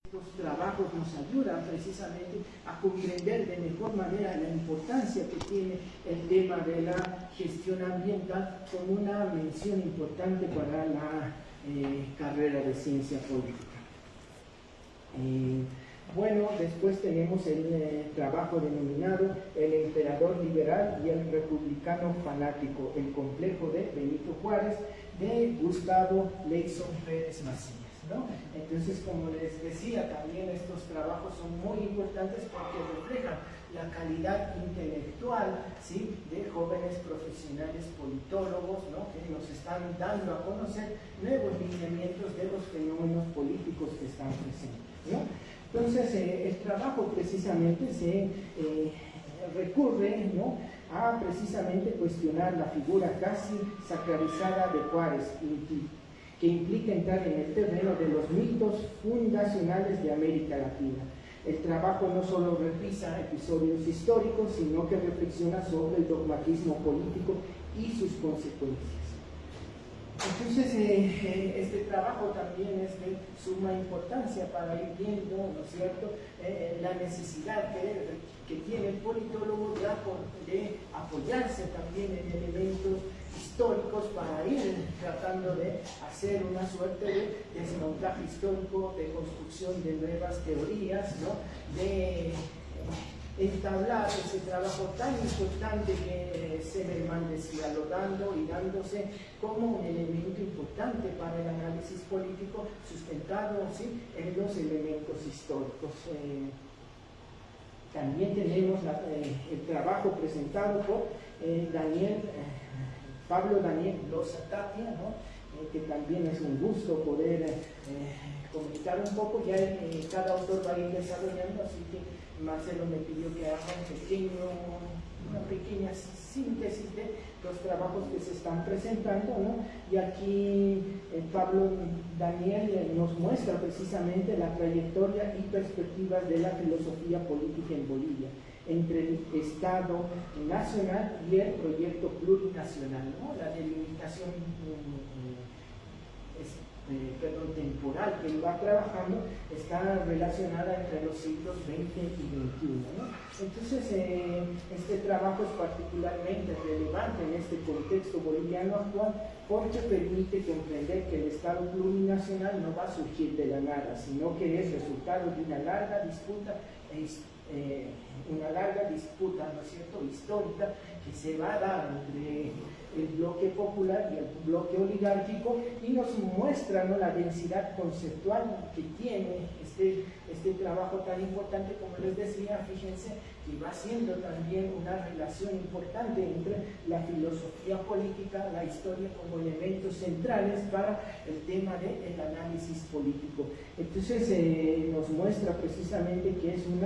Estos trabajos nos ayudan precisamente a comprender de mejor manera la importancia que tiene el tema de la gestión ambiental como una mención importante para la carrera de ciencia política. Bueno, después tenemos el trabajo denominado El emperador liberal y el republicano fanático, el complejo de Benito Juárez, de Gustavo Leyson Pérez Macías, ¿no? Entonces, como les decía, también estos trabajos son muy importantes porque reflejan la calidad intelectual, ¿sí?, de jóvenes profesionales politólogos, ¿no?, que nos están dando a conocer nuevos lineamientos de los fenómenos políticos que están presentes, ¿no? Entonces, el trabajo precisamente se recurre, ¿no?, a precisamente cuestionar la figura casi sacralizada de Juárez, que implica entrar en el terreno de los mitos fundacionales de América Latina. El trabajo no solo revisa episodios históricos, sino que reflexiona sobre el dogmatismo político y sus consecuencias. Entonces, este trabajo también es de suma importancia para ir viendo, ¿no es cierto?, la necesidad que tiene el politólogo de apoyarse también en elementos históricos para ir tratando de hacer una suerte de desmontaje histórico, de construcción de nuevas teorías, ¿no?, de entablar ese trabajo tan importante que Zimmermann decía, lo dando y dándose como un elemento importante para el análisis político sustentado, ¿sí?, en los elementos históricos. También tenemos el trabajo presentado por Pablo Daniel Loza Tapia, ¿no?, que también es un gusto poder comentar un poco. Ya cada autor va a ir desarrollando, así que Marcelo me pidió que haga una pequeña síntesis de los trabajos que se están presentando, ¿no? Y aquí Pablo Daniel nos muestra precisamente la trayectoria y perspectivas de la filosofía política en Bolivia, entre el Estado nacional y el proyecto plurinacional, ¿no? La delimitación temporal que él va trabajando está relacionada entre los siglos XX y XXI, ¿no? Entonces, este trabajo es particularmente relevante en este contexto boliviano actual porque permite comprender que el Estado plurinacional no va a surgir de la nada, sino que es resultado de una larga disputa, ¿no es cierto?, histórica, que se va a dar entre el bloque popular y el bloque oligárquico, y nos muestra, ¿no?, la densidad conceptual que tiene este trabajo tan importante. Como les decía, fíjense que va siendo también una relación importante entre la filosofía política, la historia como elementos centrales para el tema del análisis político. Entonces nos muestra precisamente que es un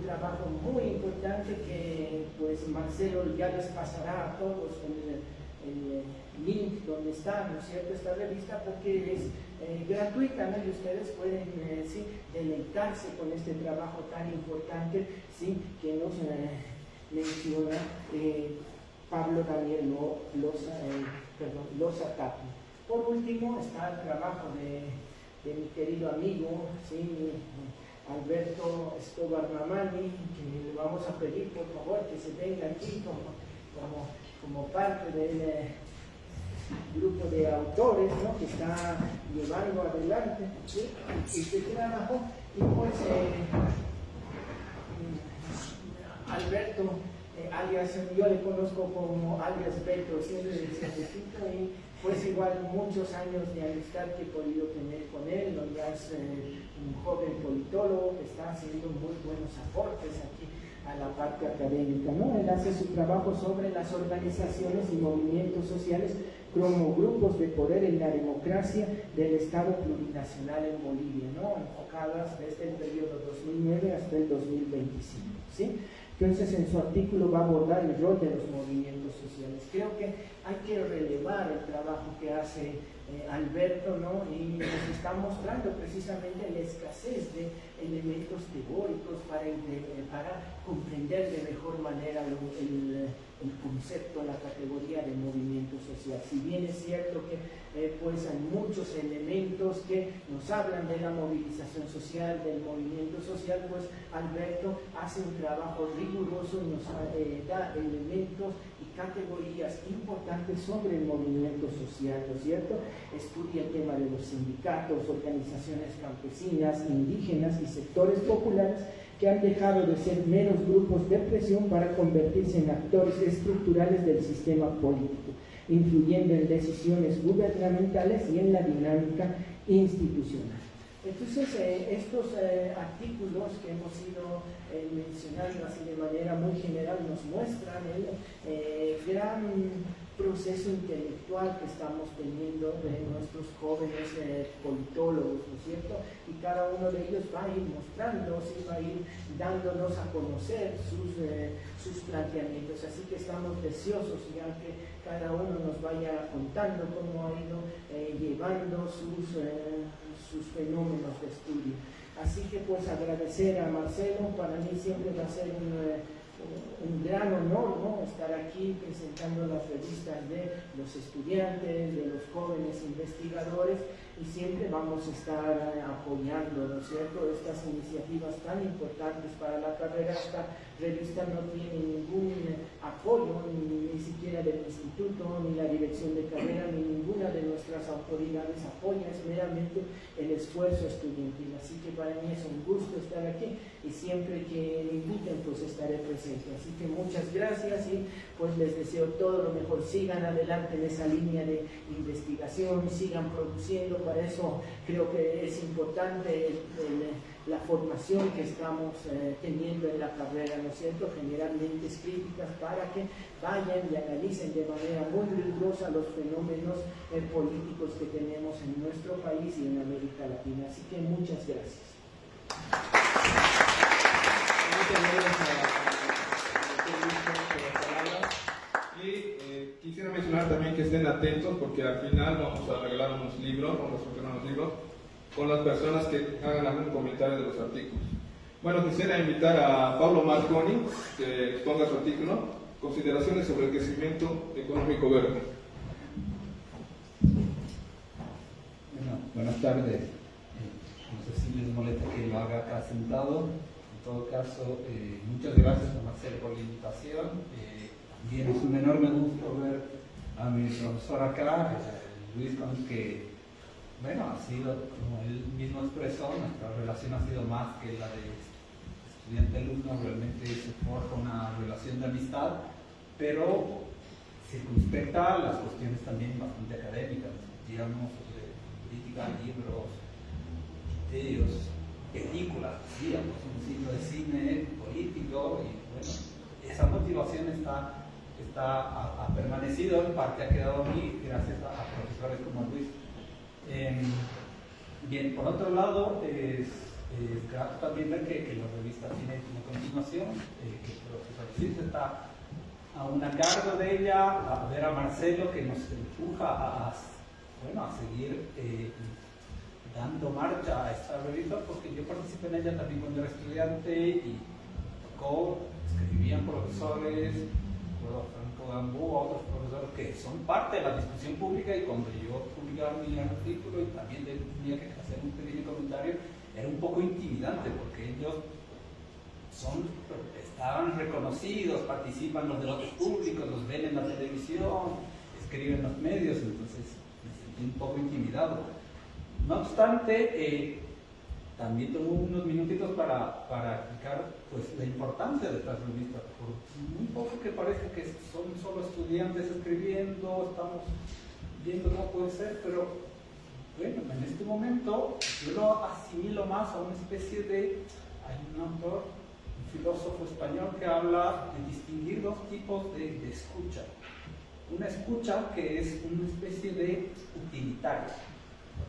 trabajo muy importante que pues Marcelo ya les pasará a todos el link donde está, ¿no es cierto?, esta revista, porque es gratuita, ¿no?, y ustedes pueden sí, deleitarse con este trabajo tan importante, sí, que nos menciona Pablo Daniel Loza Tapia. Por último está el trabajo de mi querido amigo, sí, Alberto Escobar Mamani, que le vamos a pedir por favor que se venga aquí como parte del grupo de autores, ¿no?, que está llevando adelante, ¿sí?, este trabajo. Y pues Alberto, alias, yo le conozco como alias Beto, siempre decía Betito, y pues igual muchos años de amistad que he podido tener con él, ¿no? Ya es un joven politólogo que está haciendo muy buenos aportes aquí a la parte académica, ¿no? Él hace su trabajo sobre las organizaciones y movimientos sociales como grupos de poder en la democracia del Estado plurinacional en Bolivia, ¿no?, enfocadas desde el periodo 2009 hasta el 2025, ¿sí? Entonces, en su artículo va a abordar el rol de los movimientos sociales. Creo que hay que relevar el trabajo que hace Alberto, ¿no?, y nos está mostrando precisamente la escasez de elementos teóricos para comprender de mejor manera el concepto, la categoría de movimiento social. Si bien es cierto que pues hay muchos elementos que nos hablan de la movilización social, del movimiento social. Pues Alberto hace un trabajo riguroso y nos da elementos y categorías importantes sobre el movimiento social, ¿no es cierto? Estudia el tema de los sindicatos, organizaciones campesinas, indígenas y sectores populares que han dejado de ser meros grupos de presión para convertirse en actores estructurales del sistema político, influyendo en decisiones gubernamentales y en la dinámica institucional. Entonces, estos artículos que hemos ido mencionando así de manera muy general nos muestran el gran proceso intelectual que estamos teniendo de nuestros jóvenes politólogos, ¿no es cierto? Y cada uno de ellos va a ir mostrándonos y va a ir dándonos a conocer sus planteamientos. Así que estamos deseosos ya que cada uno nos vaya contando cómo ha ido llevando sus fenómenos de estudio. Así que pues agradecer a Marcelo, para mí siempre va a ser un gran honor, ¿no?, estar aquí presentando las revistas de los estudiantes, de los jóvenes investigadores, y siempre vamos a estar apoyando, ¿no es cierto?, estas iniciativas tan importantes para la carrera. Esta revista no tiene ningún apoyo, ni siquiera del instituto, ni la dirección de carrera, ni ninguna de nuestras autoridades apoya, es meramente el esfuerzo estudiantil. Así que para mí es un gusto estar aquí y siempre que me inviten pues estaré presente. Así que muchas gracias y pues les deseo todo lo mejor. Sigan adelante en esa línea de investigación, sigan produciendo. Para eso creo que es importante la formación que estamos teniendo en la carrera, ¿no es cierto?, generalmente críticas, para que vayan y analicen de manera muy rigurosa los fenómenos políticos que tenemos en nuestro país y en América Latina. Así que muchas gracias. Y quisiera mencionar también que estén atentos, porque al final vamos a regalar unos libros, vamos a sortear unos libros con las personas que hagan algún comentario de los artículos. Bueno, quisiera invitar a Pablo Marconi que exponga su artículo, Consideraciones sobre el crecimiento económico verde. Bueno, buenas tardes. No sé si les molesta que lo haga acá sentado. En todo caso, muchas gracias a Marcelo por la invitación. También es un enorme gusto ver a mi profesor acá, Luis, con el que, bueno, ha sido, como él mismo expresó, nuestra relación ha sido más que la de estudiante-alumno. Realmente se forja una relación de amistad, pero circunspecta las cuestiones también bastante académicas. Discutíamos sobre política, libros, criterios, películas, decíamos, un ciclo de cine político, y bueno, esa motivación ha permanecido, en parte ha quedado a mí gracias a profesores como Luis. Bien, por otro lado, es grato también ver que la revista tiene una continuación, que el profesor Luis está aún a cargo de ella, a ver a Marcelo que nos empuja a seguir dando marcha a esta revista, porque yo participé en ella también cuando era estudiante y tocó, escribían profesores, Franco Gambú, a otros profesores que son parte de la discusión pública, y cuando yo publicaba mi artículo y también tenía que hacer un pequeño comentario, era un poco intimidante, porque ellos estaban reconocidos, participan los debates públicos, los ven en la televisión, escriben en los medios, entonces me sentí un poco intimidado. No obstante, también tomo unos minutitos para explicar pues, la importancia de estas revistas, por muy poco que parezca que son solo estudiantes escribiendo, estamos viendo cómo puede ser, pero bueno, en este momento yo lo asimilo más a una especie de, hay un autor, un filósofo español que habla de distinguir dos tipos de escucha. Una escucha que es una especie de utilitaria.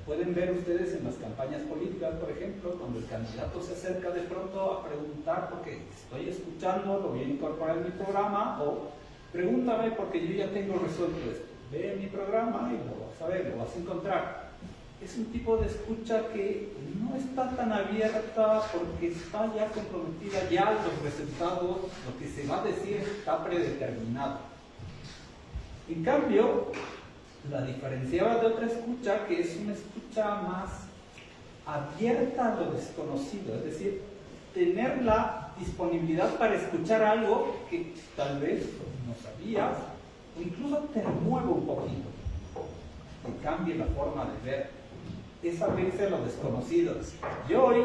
Pueden ver ustedes en las campañas políticas, por ejemplo, cuando el candidato se acerca de pronto a preguntar porque estoy escuchando, lo voy a incorporar en mi programa, o pregúntame porque yo ya tengo resuelto esto. Ve mi programa y lo vas a ver, lo vas a encontrar. Es un tipo de escucha que no está tan abierta porque está ya comprometida, ya los resultados, lo que se va a decir está predeterminado. En cambio, la diferenciaba de otra escucha, que es una escucha más abierta a lo desconocido, es decir, tener la disponibilidad para escuchar algo que tal vez no sabías, o incluso te remueva un poquito, que cambie la forma de ver, es abrirse a lo desconocido. Yo hoy,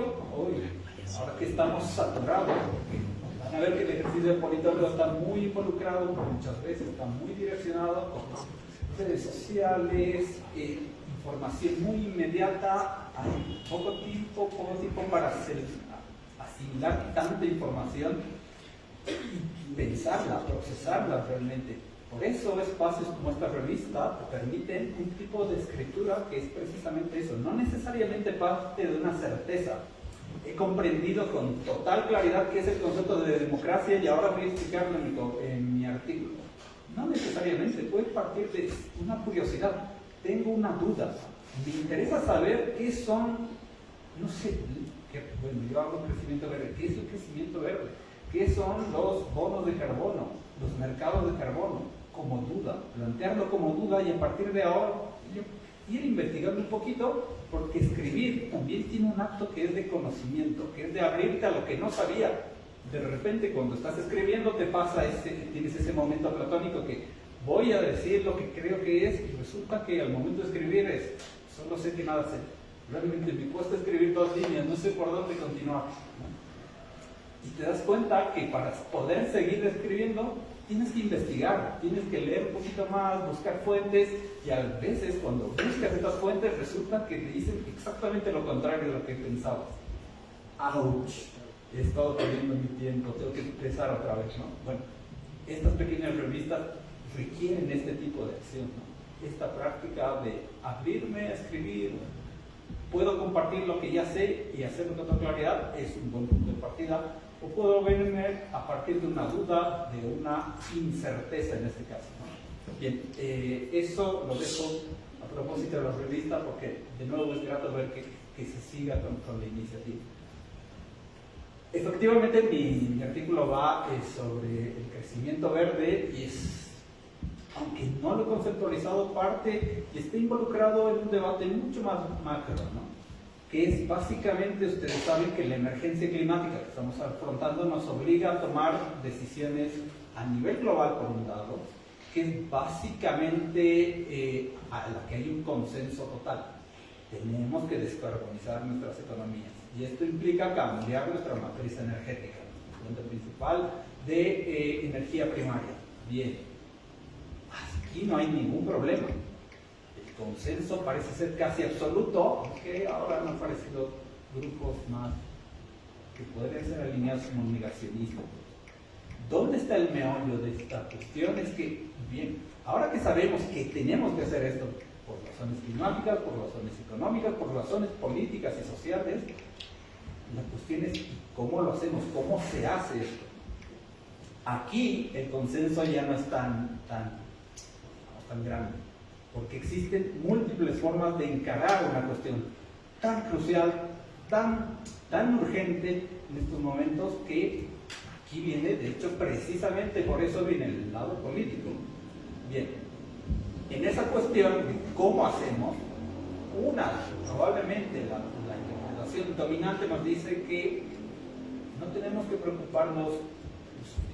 ahora que estamos saturados, van a ver que el ejercicio de politólogo está muy involucrado, muchas veces está muy direccionado con redes sociales, información muy inmediata, hay poco tiempo para asimilar tanta información y pensarla, procesarla realmente. Por eso espacios como esta revista te permiten un tipo de escritura que es precisamente eso, no necesariamente parte de una certeza. He comprendido con total claridad qué es el concepto de democracia y ahora voy a explicarlo en mi artículo. No necesariamente, puede partir de una curiosidad. Tengo una duda. Me interesa saber qué son, no sé, bueno, yo hablo de crecimiento verde. ¿Qué es el crecimiento verde? ¿Qué son los bonos de carbono? Los mercados de carbono. Como duda, plantearlo como duda y a partir de ahora ir investigando un poquito, porque escribir también tiene un acto que es de conocimiento, que es de abrirte a lo que no sabía. De repente cuando estás escribiendo te pasa tienes ese momento platónico que voy a decir lo que creo que es y resulta que al momento de escribir solo sé que nada sé. Realmente me cuesta escribir 2 líneas, no sé por dónde continuar, ¿no? Y te das cuenta que para poder seguir escribiendo tienes que investigar, tienes que leer un poquito más, buscar fuentes, y a veces cuando buscas estas fuentes resulta que te dicen exactamente lo contrario de lo que pensabas. ¡Auch! He estado perdiendo mi tiempo, tengo que empezar otra vez, ¿no? Bueno, estas pequeñas revistas requieren este tipo de acción, ¿no? Esta práctica de abrirme a escribir, puedo compartir lo que ya sé y hacerlo con toda claridad, es un buen punto de partida. O puedo verme a partir de una duda, de una incerteza en este caso, ¿no? Bien, eso lo dejo a propósito de la revista porque de nuevo es grato ver que se siga con la iniciativa. Efectivamente mi artículo va sobre el crecimiento verde y aunque no lo he conceptualizado, parte y está involucrado en un debate mucho más macro, ¿no? Que es básicamente, ustedes saben que la emergencia climática que estamos afrontando nos obliga a tomar decisiones a nivel global por un lado, que es básicamente a la que hay un consenso total. Tenemos que descarbonizar nuestras economías y esto implica cambiar nuestra matriz energética, nuestra fuente principal de energía primaria. Bien, aquí no hay ningún problema. El consenso parece ser casi absoluto, aunque ahora han aparecido grupos más que podrían ser alineados como negacionistas. ¿Dónde está el meollo de esta cuestión? Es que, bien, ahora que sabemos que tenemos que hacer esto por razones climáticas, por razones económicas, por razones políticas y sociales, la cuestión es ¿cómo lo hacemos? ¿Cómo se hace esto? Aquí el consenso ya no es tan grande, porque existen múltiples formas de encarar una cuestión tan crucial, tan urgente en estos momentos, que aquí viene, de hecho, precisamente por eso viene el lado político. Bien, en esa cuestión de cómo hacemos, probablemente la interpretación dominante nos dice que no tenemos que preocuparnos,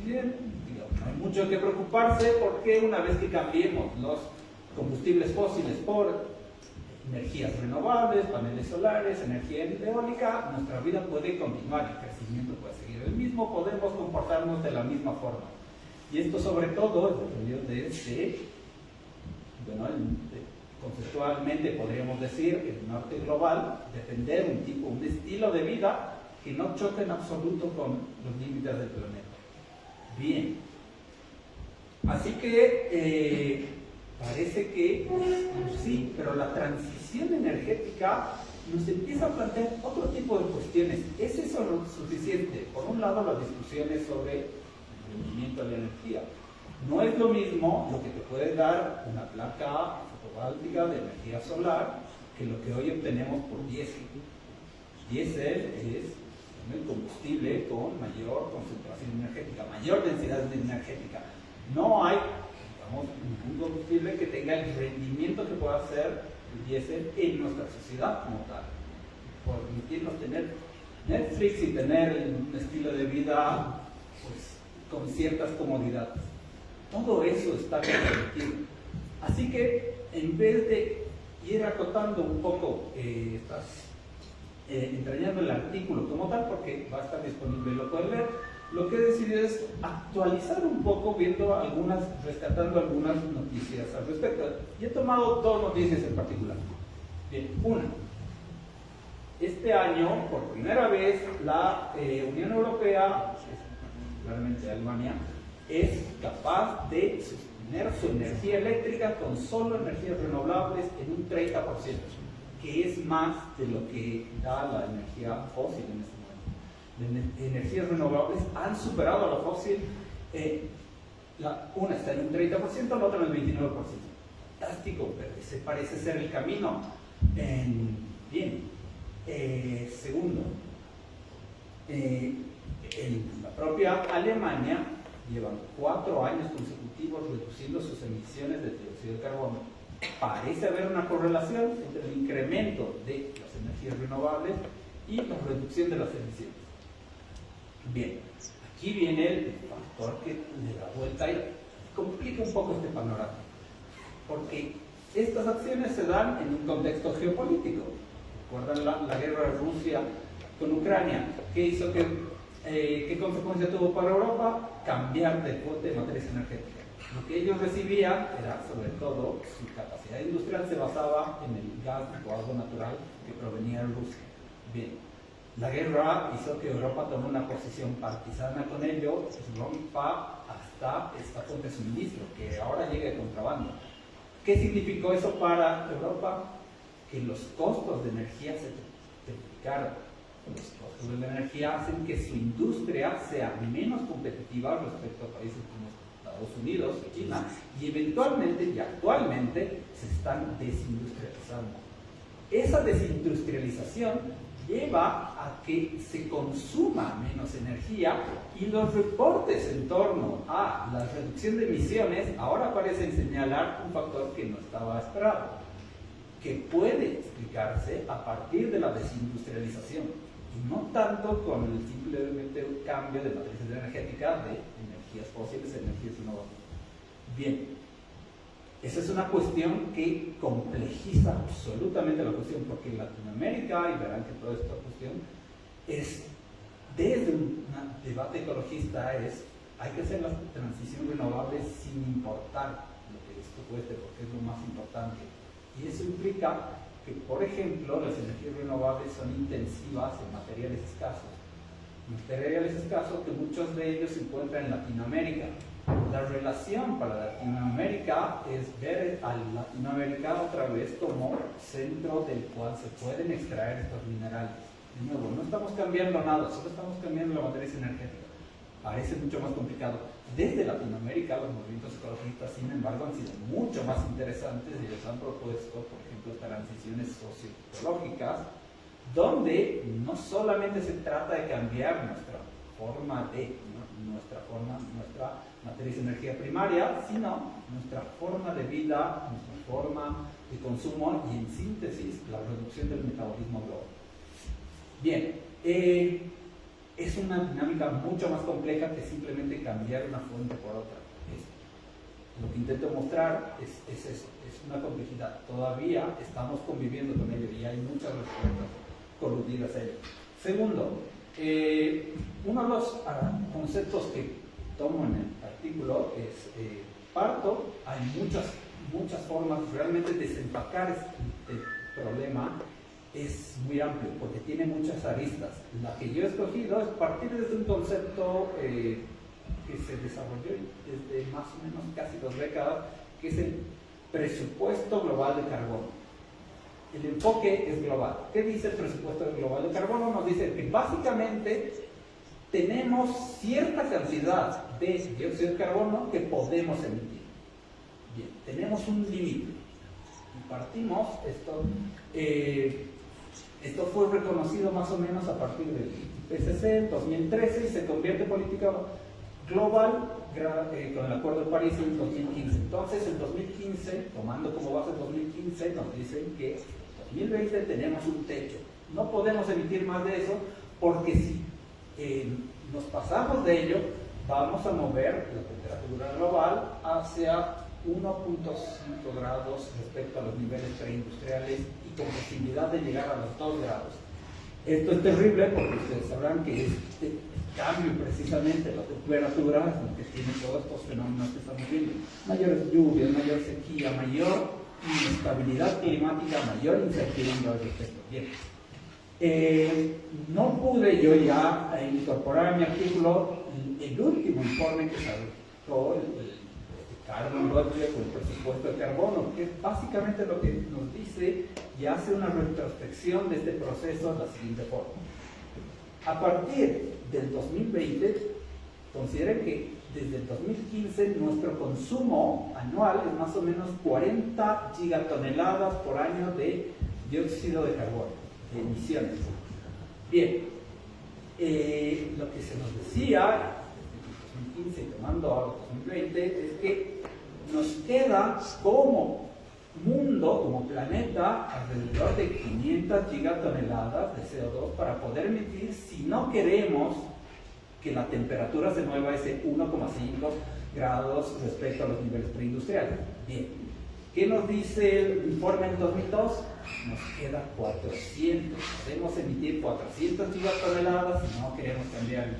bien, no hay mucho que preocuparse porque una vez que cambiemos los combustibles fósiles por energías renovables, paneles solares, energía eólica, nuestra vida puede continuar, el crecimiento puede seguir el mismo, podemos comportarnos de la misma forma. Y esto sobre todo conceptualmente podríamos decir, el norte global, defender un estilo de vida que no choque en absoluto con los límites del planeta. Bien, así que parece que sí, pero la transición energética nos empieza a plantear otro tipo de cuestiones. ¿Es eso lo suficiente? Por un lado, las discusiones sobre el rendimiento de la energía. No es lo mismo lo que te puede dar una placa fotovoltaica de energía solar que lo que hoy obtenemos por diésel. Diésel es el combustible con mayor concentración energética, mayor densidad energética. No hay, necesitamos un combustible que tenga el rendimiento que pueda hacer el diésel en nuestra sociedad como tal. Permitirnos tener Netflix y tener un estilo de vida pues, con ciertas comodidades. Todo eso está permitido. Así que en vez de ir acotando un poco, entrañando el artículo como tal, porque va a estar disponible, lo pueden leer, lo que he decidido es actualizar un poco, rescatando algunas noticias al respecto. Y he tomado dos noticias en particular. Bien, una. Este año, por primera vez, la Unión Europea, particularmente Alemania, es capaz de sostener su energía eléctrica con solo energías renovables en un 30%, que es más de lo que da la energía fósil en este momento. Las energías renovables han superado a la fósil, una está en un 30%, la otra en el 29%. Fantástico, pero ese parece ser el camino. Bien. Segundo, la propia Alemania lleva 4 años consecutivos reduciendo sus emisiones de dióxido de carbono. Parece haber una correlación entre el incremento de las energías renovables y la reducción de las emisiones. Bien, aquí viene el factor que le da vuelta y complica un poco este panorama, porque estas acciones se dan en un contexto geopolítico. ¿Recuerdan la guerra de Rusia con Ucrania? ¿Qué consecuencia tuvo para Europa? Cambiar de fuente de matriz energética. Lo que ellos recibían era, sobre todo, su capacidad industrial se basaba en el gas o agua natural que provenía de Rusia. Bien, la guerra hizo que Europa tome una posición partisana con ello, rompa hasta esta fuente de suministro, que ahora llega de contrabando. ¿Qué significó eso para Europa? Que los costos de energía se triplicaron. Los costos de la energía hacen que su industria sea menos competitiva respecto a países como Estados Unidos, China, y eventualmente y actualmente se están desindustrializando. Esa desindustrialización lleva a que se consuma menos energía y los reportes en torno a la reducción de emisiones ahora parecen señalar un factor que no estaba esperado, que puede explicarse a partir de la desindustrialización y no tanto con el simplemente cambio de matrices energética de energías fósiles a energías renovables. Bien, esa es una cuestión que complejiza absolutamente la cuestión, porque en Latinoamérica, y verán que toda esta cuestión es, desde un debate ecologista, hay que hacer la transición renovable sin importar lo que esto cueste, porque es lo más importante. Y eso implica que, por ejemplo, las energías renovables son intensivas en materiales escasos. Materiales escasos que muchos de ellos se encuentran en Latinoamérica. La relación para Latinoamérica es ver a Latinoamérica otra vez como centro del cual se pueden extraer estos minerales. De nuevo, no estamos cambiando nada, solo estamos cambiando la matriz energética. Parece mucho más complicado. Desde Latinoamérica, los movimientos ecologistas, sin embargo, han sido mucho más interesantes y les han propuesto, por ejemplo, transiciones socioecológicas, donde no solamente se trata de cambiar nuestra matriz de energía primaria, sino nuestra forma de vida, nuestra forma de consumo y, en síntesis, la reducción del metabolismo global. Bien, es una dinámica mucho más compleja que simplemente cambiar una fuente por otra. Lo que intento mostrar es eso, es una complejidad. Todavía estamos conviviendo con ello y hay muchas respuestas coludidas a ello. Segundo, uno de los conceptos que tomo en el artículo es parto. Hay muchas formas. Realmente desempacar este problema es muy amplio porque tiene muchas aristas. La que yo he escogido es partir desde un concepto que se desarrolló desde más o menos casi 2 décadas, que es el presupuesto global de carbono. El enfoque es global. ¿Qué dice el presupuesto global de carbono? Nos dice que básicamente tenemos cierta cantidad de dióxido de carbono que podemos emitir. Bien, tenemos un límite. Y partimos, esto fue reconocido más o menos a partir del IPCC en 2013 y se convierte en política global con el Acuerdo de París en 2015. Entonces, en 2015, tomando como base 2015, nos dicen que en 2020 tenemos un techo. No podemos emitir más de eso porque si nos pasamos de ello, vamos a mover la temperatura global hacia 1.5 grados respecto a los niveles preindustriales y con posibilidad de llegar a los 2 grados. Esto es terrible porque ustedes sabrán que este cambio precisamente la temperatura es lo que tiene todos estos fenómenos que estamos viendo. Mayores lluvias, mayor sequía, mayor inestabilidad climática, mayor incertidumbre al respecto. Bien. No pude yo ya incorporar en mi artículo el último informe que sacó el Carbon Budget o el presupuesto de carbono, que es básicamente lo que nos dice y hace una retrospección de este proceso de la siguiente forma. A partir del 2020, consideren que desde el 2015 nuestro consumo anual es más o menos 40 gigatoneladas por año de dióxido de carbono, de emisiones. Bien, lo que se nos decía desde 2015 y tomando ahora 2020 es que nos queda como mundo, como planeta, alrededor de 500 gigatoneladas de CO2 para poder emitir si no queremos que la temperatura se mueva a ese 1,5 grados respecto a los niveles preindustriales. Bien, ¿qué nos dice el informe en 2002? Nos queda 400. Podemos emitir 400 gigatoneladas si no queremos cambiarlo.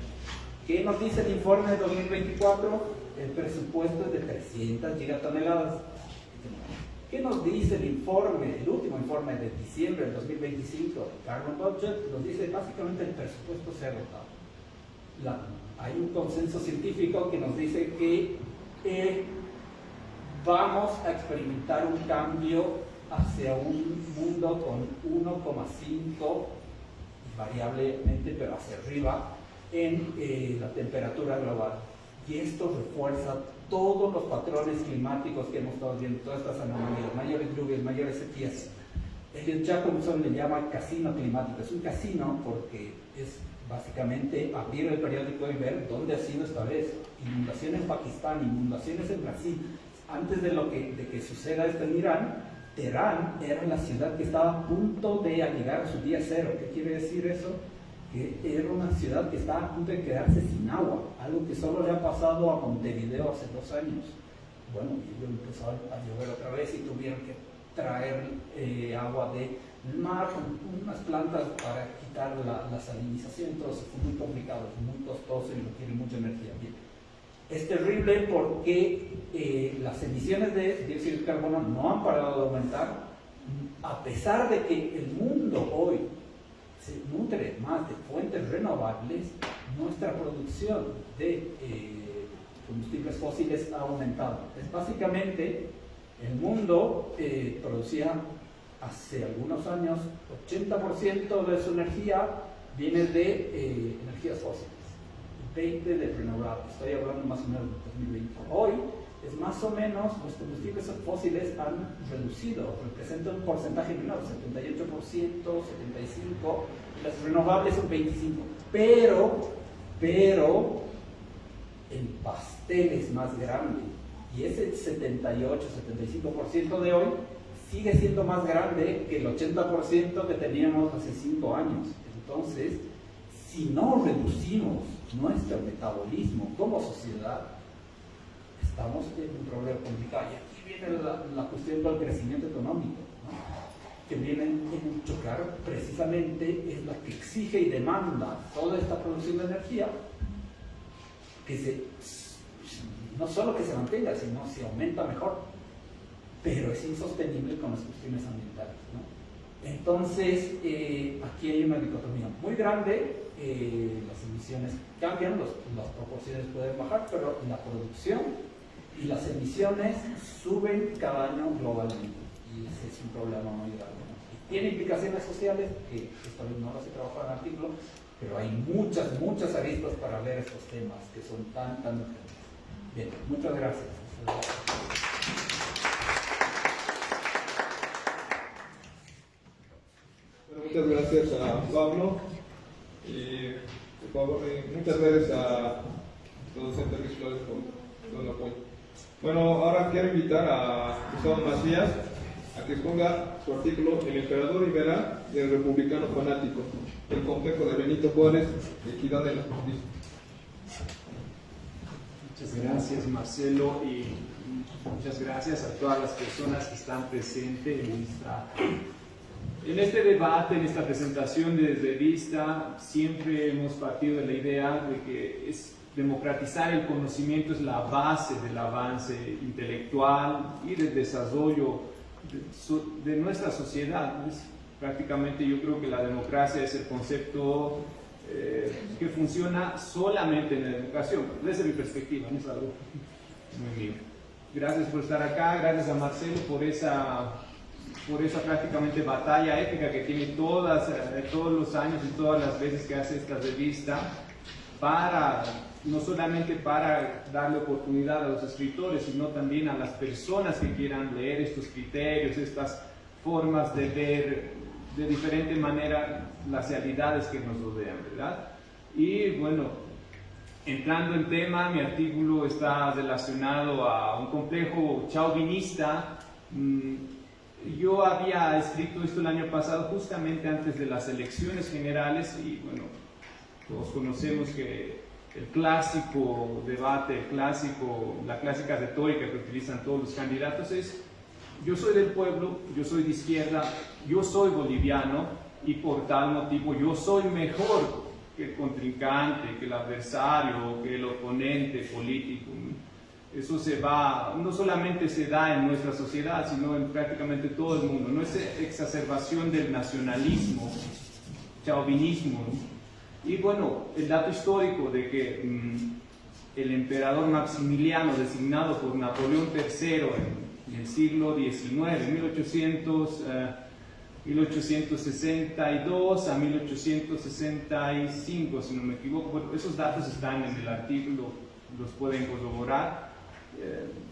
¿Qué nos dice el informe de 2024? El presupuesto es de 300 gigatoneladas. ¿Qué nos dice el informe, el último informe de diciembre del 2025, el Carbon Budget? Nos dice básicamente el presupuesto se ha agotado. Hay un consenso científico que nos dice que vamos a experimentar un cambio hacia un mundo con 1,5 variablemente, pero hacia arriba, en la temperatura global. Y esto refuerza todos los patrones climáticos que hemos estado viendo, todas estas anomalías, mayores lluvias, mayores sequías. Elliot Jacobson le llama casino climático. Es un casino porque es básicamente abrir el periódico y ver dónde ha sido esta vez. Inundación en Pakistán, inundaciones en Brasil. Antes de que suceda esto en Irán, Teherán era la ciudad que estaba a punto de llegar a su día cero. ¿Qué quiere decir eso? Que era una ciudad que estaba a punto de quedarse sin agua, algo que solo le ha pasado a Montevideo hace 2 años. Bueno, y empezó a llover otra vez y tuvieron que traer agua del mar con unas plantas para quitar la salinización. Entonces fue muy complicado, muy costoso y requiere mucha energía. Bien. Es terrible porque las emisiones de dióxido de carbono no han parado de aumentar, a pesar de que el mundo hoy se nutre más de fuentes renovables. Nuestra producción de combustibles fósiles ha aumentado. Es básicamente, el mundo producía hace algunos años 80% de su energía viene de energías fósiles, 20% de renovables. Estoy hablando más o menos de 2020. Hoy es más o menos, los combustibles fósiles han reducido, representan un porcentaje menor, 78%, 75%, las renovables son 25%, pero el pastel es más grande, y ese 78-75% de hoy sigue siendo más grande que el 80% que teníamos hace 5 años. Entonces, si no reducimos nuestro metabolismo como sociedad, estamos en un problema complicado. Y aquí viene la cuestión del crecimiento económico, ¿no? Que viene en chocar precisamente, es la que exige y demanda toda esta producción de energía, que no solo que se mantenga, sino se aumenta mejor, pero es insostenible con las cuestiones ambientales, ¿no? Entonces, aquí hay una dicotomía muy grande. Las emisiones cambian, las proporciones pueden bajar, pero la producción y las emisiones suben cada año globalmente, y ese es un problema muy grave, ¿no? Y tiene implicaciones sociales que esta vez no las he trabajado en el artículo, pero hay muchas aristas para ver estos temas que son tan urgentes. Bien, muchas gracias. Bueno, muchas gracias a Pablo y muchas gracias a los docentes virtuales por todo el apoyo. Bueno, ahora quiero invitar a Gustavo Macías a que exponga su artículo El emperador liberal y el republicano fanático, el complejo de Benito Juárez, equidad de la justicia. Muchas gracias, Marcelo, y muchas gracias a todas las personas que están presentes en este debate, en esta presentación de revista. Siempre hemos partido de la idea de que democratizar el conocimiento es la base del avance intelectual y del desarrollo de nuestra sociedad. Prácticamente yo creo que la democracia es el concepto que funciona solamente en la educación, desde mi perspectiva, no es algo muy mío. Gracias por estar acá, gracias a Marcelo por esa prácticamente batalla épica que tiene todos los años y todas las veces que hace esta revista, no solamente para darle oportunidad a los escritores, sino también a las personas que quieran leer estos criterios, estas formas de ver de diferente manera las realidades que nos rodean, ¿verdad? Y bueno, entrando en tema, mi artículo está relacionado a un complejo chauvinista. Yo había escrito esto el año pasado, justamente antes de las elecciones generales, y bueno, todos conocemos que el clásico debate, la clásica retórica que utilizan todos los candidatos es: yo soy del pueblo, yo soy de izquierda, yo soy boliviano y por tal motivo yo soy mejor que el contrincante, que el adversario, que el oponente político. Eso no solamente se da en nuestra sociedad, sino en prácticamente todo el mundo. No es exacerbación del nacionalismo, chauvinismo, ¿no? Y bueno, el dato histórico de que el emperador Maximiliano, designado por Napoleón III en el siglo XIX, 1862 a 1865, si no me equivoco, bueno, esos datos están en el artículo, los pueden corroborar.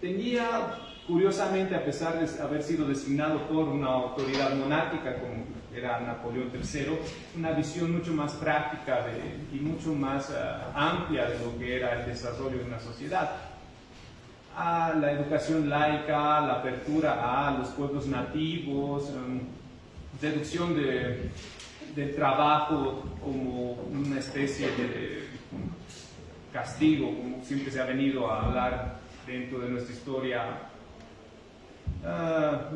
Tenía, curiosamente, a pesar de haber sido designado por una autoridad monárquica como era Napoleón III, una visión mucho más práctica y mucho más amplia de lo que era el desarrollo de una sociedad. A la educación laica, la apertura a los pueblos nativos, reducción del trabajo como una especie de castigo, como siempre se ha venido a hablar dentro de nuestra historia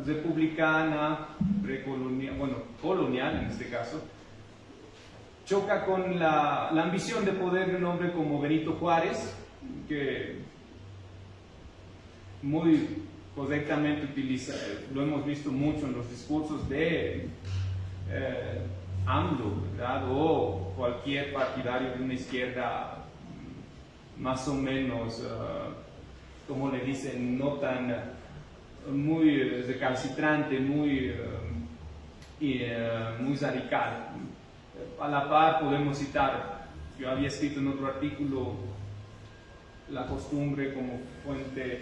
republicana, precolonial, bueno, colonial en este caso. Choca con la ambición de poder de un hombre como Benito Juárez, que muy correctamente utiliza, lo hemos visto mucho en los discursos de AMLO, ¿verdad? O cualquier partidario de una izquierda más o menos, como le dicen, no tan muy recalcitrante, muy radical. A la par podemos citar, yo había escrito en otro artículo, la costumbre como fuente,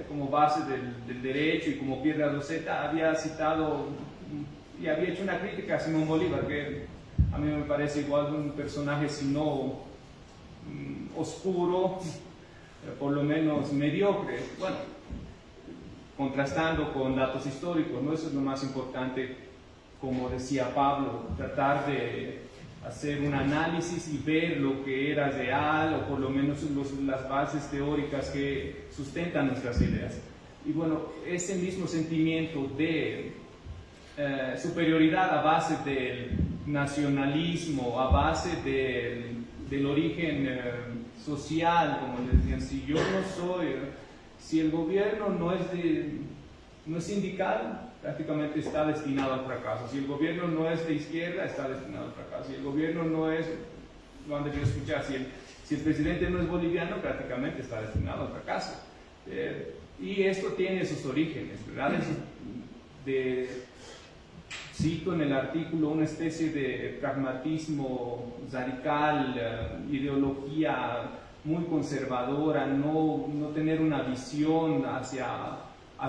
como base del derecho y como piedra roseta. Había citado y había hecho una crítica a Simón Bolívar, que a mí me parece igual un personaje, si no oscuro, por lo menos mediocre. Bueno, contrastando con datos históricos, ¿no? Eso es lo más importante, como decía Pablo, tratar de hacer un análisis y ver lo que era real, o por lo menos las bases teóricas que sustentan nuestras ideas. Y bueno, ese mismo sentimiento de superioridad a base del nacionalismo, a base del origen social, como les decían, si el gobierno no es sindical, prácticamente está destinado al fracaso. Si el gobierno no es de izquierda, está destinado al fracaso. Si el gobierno no es, lo han debido escuchar, si el presidente no es boliviano, prácticamente está destinado al fracaso. Y esto tiene sus orígenes, ¿verdad? Cito en el artículo una especie de pragmatismo radical, ideología muy conservadora, no tener una visión hacia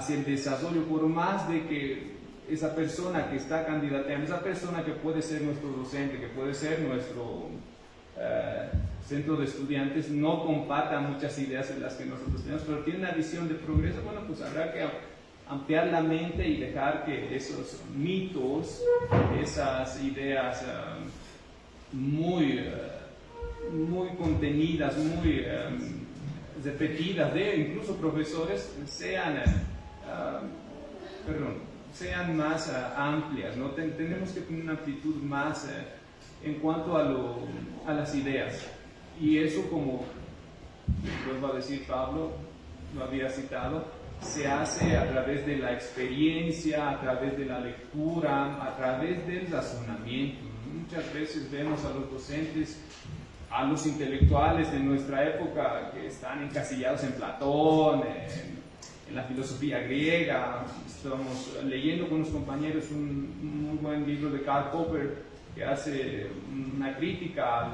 el desarrollo, por más de que esa persona que está candidateando, esa persona que puede ser nuestro docente, que puede ser centro de estudiantes no comparta muchas ideas en las que nosotros tenemos, pero tiene una visión de progreso. Bueno, pues habrá que ampliar la mente y dejar que esos mitos, esas ideas muy contenidas, muy repetidas de incluso profesores, sean más amplias, ¿no? Tenemos que tener una amplitud más en cuanto a las ideas. Y eso, como vuelvo a decir, Pablo lo había citado, se hace a través de la experiencia, a través de la lectura, a través del razonamiento. Muchas veces vemos a los docentes, a los intelectuales de nuestra época que están encasillados en Platón, en la filosofía griega. Estamos leyendo con unos compañeros un muy buen libro de Karl Popper que hace una crítica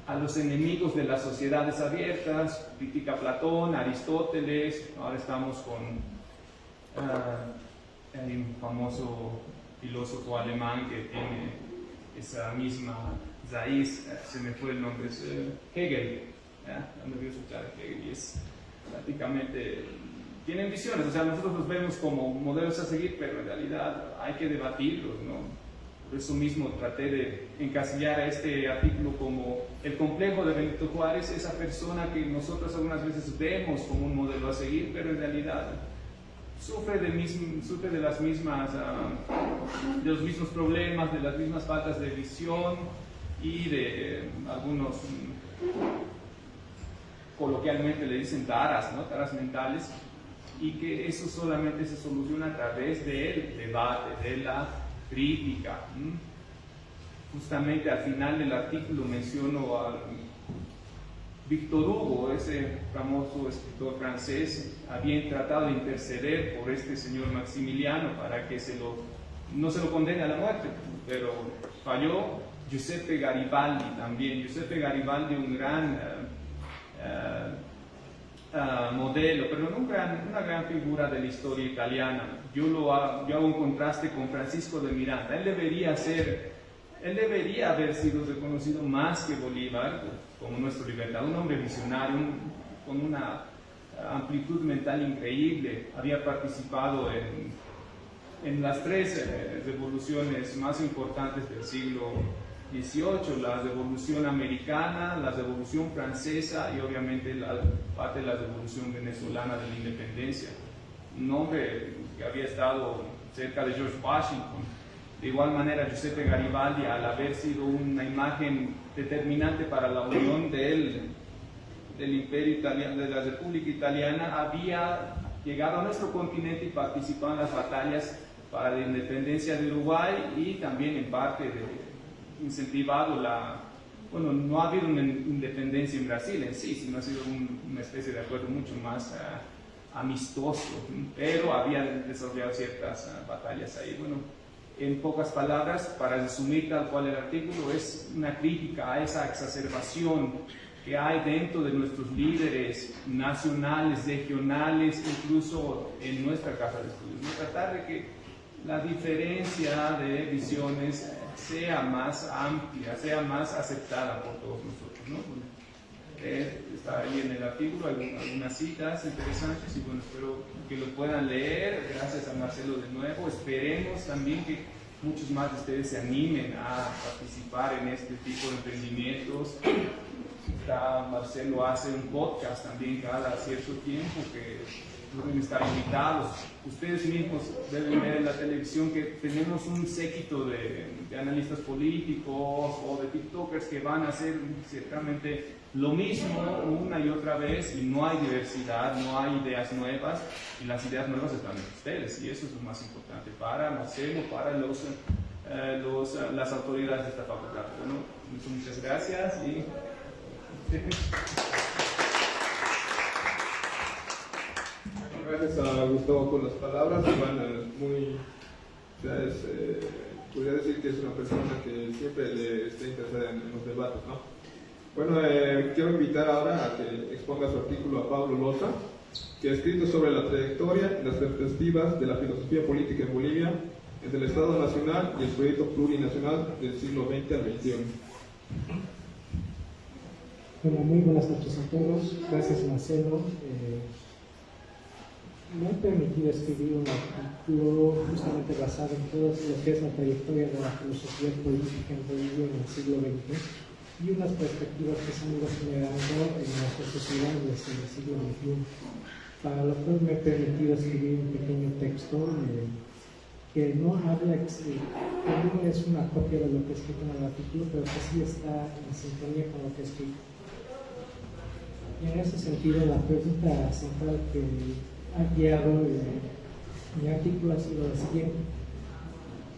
a los enemigos de las sociedades abiertas, critica a Platón, Aristóteles. Ahora estamos con el famoso filósofo alemán que tiene esa misma raíz, se me fue el nombre, es Hegel. No me voy a escuchar Hegel, y es prácticamente, tienen visiones, o sea, nosotros los vemos como modelos a seguir, pero en realidad hay que debatirlos, ¿no? Por eso mismo traté de encasillar a este artículo como el complejo de Benito Juárez, esa persona que nosotros algunas veces vemos como un modelo a seguir, pero en realidad sufre de los mismos problemas, de las mismas faltas de visión y de algunos, coloquialmente le dicen taras, ¿no? Taras mentales, y que eso solamente se soluciona a través del debate, de la crítica. Justamente al final del artículo menciono a Victor Hugo, ese famoso escritor francés. Había tratado de interceder por este señor Maximiliano para que no se lo condene a la muerte, pero falló. Giuseppe Garibaldi también. Giuseppe Garibaldi, un gran modelo, pero no una gran figura de la historia italiana. Yo hago un contraste con Francisco de Miranda. Él debería haber sido reconocido más que Bolívar como nuestro libertador, un hombre visionario, con una amplitud mental increíble. Había participado en las tres revoluciones más importantes del siglo XVIII, la Revolución Americana, la Revolución Francesa y obviamente parte de la Revolución Venezolana de la Independencia. Un hombre que había estado cerca de George Washington. De igual manera, Giuseppe Garibaldi, al haber sido una imagen determinante para la unión del Imperio Italiano, de la República Italiana, había llegado a nuestro continente y participado en las batallas para la independencia de Uruguay y también en parte incentivado no ha habido una independencia en Brasil en sí, sino ha sido una especie de acuerdo mucho más amistoso, pero habían desarrollado ciertas batallas ahí. Bueno, en pocas palabras, para resumir tal cual el artículo, es una crítica a esa exacerbación que hay dentro de nuestros líderes nacionales, regionales, incluso en nuestra casa de estudios, ¿no? Tratar de que la diferencia de visiones sea más amplia, sea más aceptada por todos nosotros, ¿no? Está ahí en el artículo algunas citas interesantes y bueno, espero que lo puedan leer. Gracias a Marcelo de nuevo. Esperemos también que muchos más de ustedes se animen a participar en este tipo de emprendimientos. Marcelo hace un podcast también cada cierto tiempo que pueden estar invitados. Ustedes mismos deben ver en la televisión que tenemos un séquito de analistas políticos o de tiktokers que van a hacer ciertamente lo mismo una y otra vez y no hay diversidad, no hay ideas nuevas y las ideas nuevas están en ustedes y eso es lo más importante para Marcelo, para las autoridades de esta facultad. Bueno, muchas gracias y... Gracias a Gustavo por las palabras. Iván, podría decir que es una persona que siempre le está interesada en los debates, ¿no? Bueno, quiero invitar ahora a que exponga su artículo a Pablo Loza, que ha escrito sobre la trayectoria y las perspectivas de la filosofía política en Bolivia entre el Estado Nacional y el proyecto plurinacional del siglo XX al XXI. Bueno, muy buenas noches a todos. Gracias, Marcelo. Me he permitido escribir un artículo justamente basado en todo lo que es la trayectoria de la filosofía política en Bolivia en el siglo XX y unas perspectivas que se han ido generando en nuestra sociedad desde el siglo XXI. Para lo cual me he permitido escribir un pequeño texto que no habla, que no es una copia de lo que he escrito en el artículo, pero que sí está en sintonía con lo que he escrito. Y en ese sentido, la pregunta central que ha guiado mi artículo ha sido la siguiente: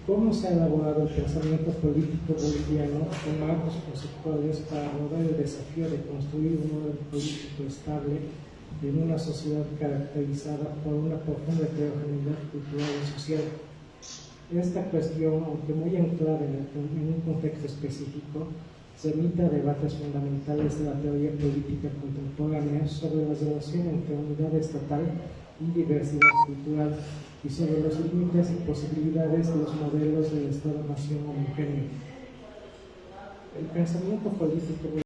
¿cómo se ha elaborado el pensamiento político boliviano con marcos conceptuales para abordar el desafío de construir un modelo político estable en una sociedad caracterizada por una profunda heterogeneidad cultural y social? Esta cuestión, aunque muy anclada en un contexto específico, se remite a debates fundamentales de la teoría política contemporánea sobre la relación entre unidad estatal y diversidad cultural y sobre los límites y posibilidades de los modelos del Estado-Nación homogéneo. El pensamiento político